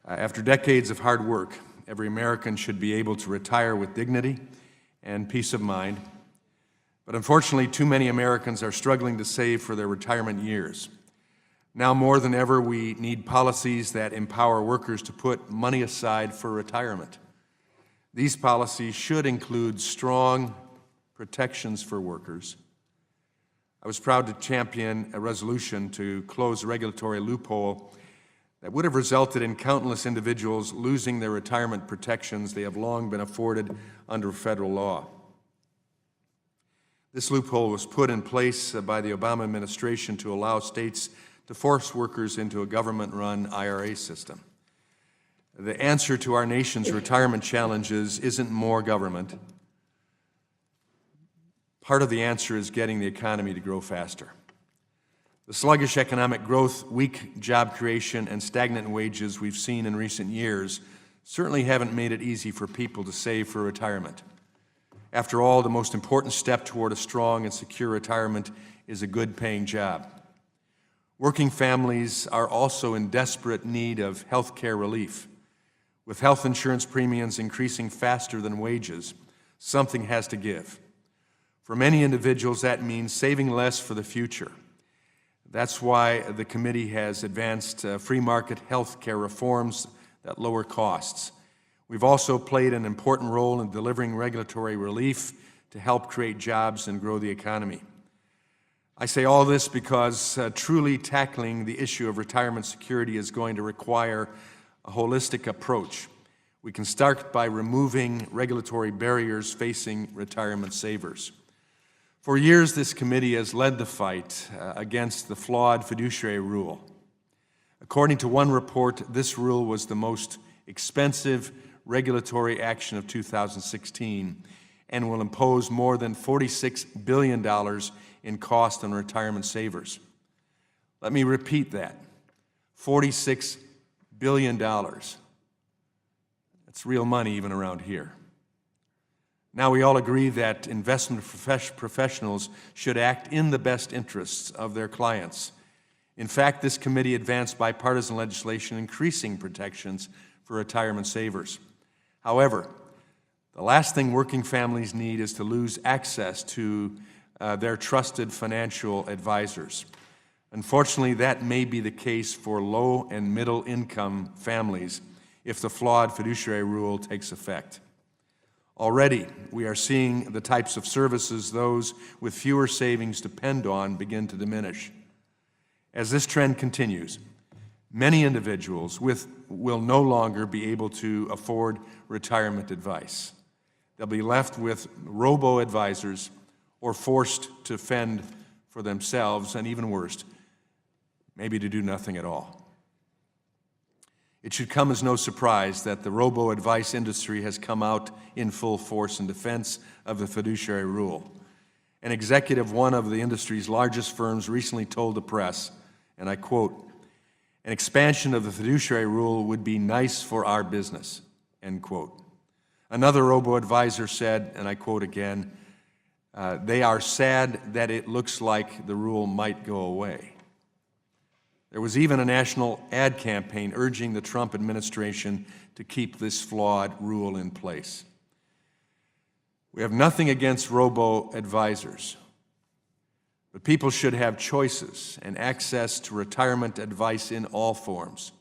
After decades of hard work, every American should be able to retire with dignity and peace of mind. But unfortunately, too many Americans are struggling to save for their retirement years. Now more than ever, we need policies that empower workers to put money aside for retirement. These policies should include strong protections for workers. I was proud to champion a resolution to close a regulatory loophole that would have resulted in countless individuals losing their retirement protections they have long been afforded under federal law. This loophole was put in place by the Obama administration to allow states to force workers into a government-run IRA system. The answer to our nation's retirement challenges isn't more government. Part of the answer is getting the economy to grow faster. The sluggish economic growth, weak job creation, and stagnant wages we've seen in recent years certainly haven't made it easy for people to save for retirement. After all, the most important step toward a strong and secure retirement is a good-paying job. Working families are also in desperate need of health care relief. With health insurance premiums increasing faster than wages, something has to give. For many individuals, that means saving less for the future. That's why the committee has advanced free market health care reforms that lower costs. We've also played an important role in delivering regulatory relief to help create jobs and grow the economy. I say all this because truly tackling the issue of retirement security is going to require a holistic approach. We can start by removing regulatory barriers facing retirement savers. For years, this committee has led the fight against the flawed fiduciary rule. According to one report, this rule was the most expensive regulatory action of 2016 and will impose more than $46 billion in cost on retirement savers. Let me repeat that, $46 billion. That's real money even around here. Now we all agree that investment professionals should act in the best interests of their clients. In fact, this committee advanced bipartisan legislation increasing protections for retirement savers. However, the last thing working families need is to lose access to their trusted financial advisors. Unfortunately, that may be the case for low and middle income families if the flawed fiduciary rule takes effect. Already, we are seeing the types of services those with fewer savings depend on begin to diminish. As this trend continues, many individuals will no longer be able to afford retirement advice. They'll be left with robo-advisors or forced to fend for themselves, and even worse, maybe to do nothing at all. It should come as no surprise that the robo-advice industry has come out in full force in defense of the fiduciary rule. An executive of one of the industry's largest firms recently told the press, and I quote, "An expansion of the fiduciary rule would be nice for our business," end quote. Another robo-advisor said, and I quote again, "They are sad that it looks like the rule might go away." There was even a national ad campaign urging the Trump administration to keep this flawed rule in place. We have nothing against robo-advisors, but people should have choices and access to retirement advice in all forms.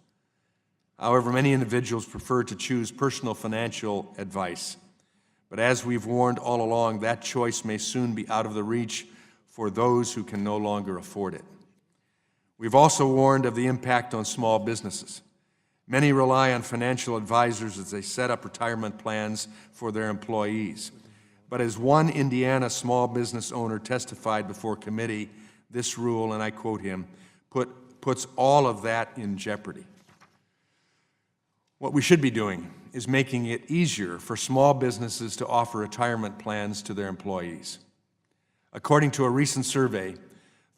However, many individuals prefer to choose personal financial advice. But as we've warned all along, that choice may soon be out of the reach for those who can no longer afford it. We've also warned of the impact on small businesses. Many rely on financial advisors as they set up retirement plans for their employees. But as one Indiana small business owner testified before committee, this rule, and I quote him, puts all of that in jeopardy. What we should be doing is making it easier for small businesses to offer retirement plans to their employees. According to a recent survey,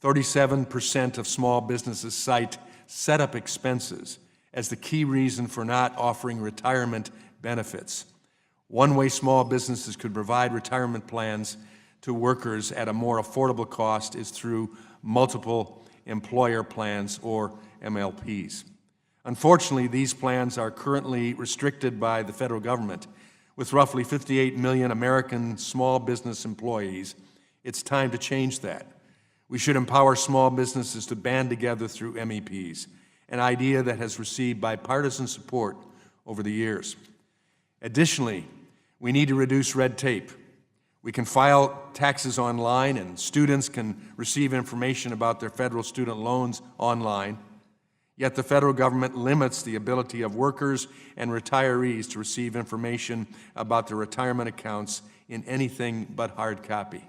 37% of small businesses cite setup expenses as the key reason for not offering retirement benefits. One way small businesses could provide retirement plans to workers at a more affordable cost is through multiple employer plans, or MLPs. Unfortunately, these plans are currently restricted by the federal government. With roughly 58 million American small business employees, it's time to change that. We should empower small businesses to band together through MEPs, an idea that has received bipartisan support over the years. Additionally, we need to reduce red tape. We can file taxes online, and students can receive information about their federal student loans online. Yet the federal government limits the ability of workers and retirees to receive information about their retirement accounts in anything but hard copy.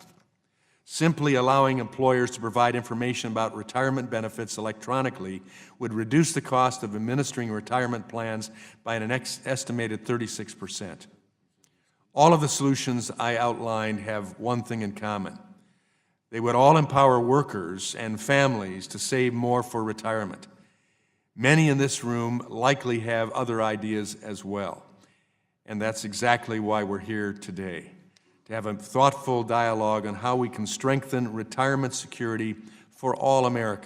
Simply allowing employers to provide information about retirement benefits electronically would reduce the cost of administering retirement plans by an estimated 36%. All of the solutions I outlined have one thing in common. They would all empower workers and families to save more for retirement. Many in this room likely have other ideas as well, and that's exactly why we're here today, to have a thoughtful dialogue on how we can strengthen retirement security for all Americans.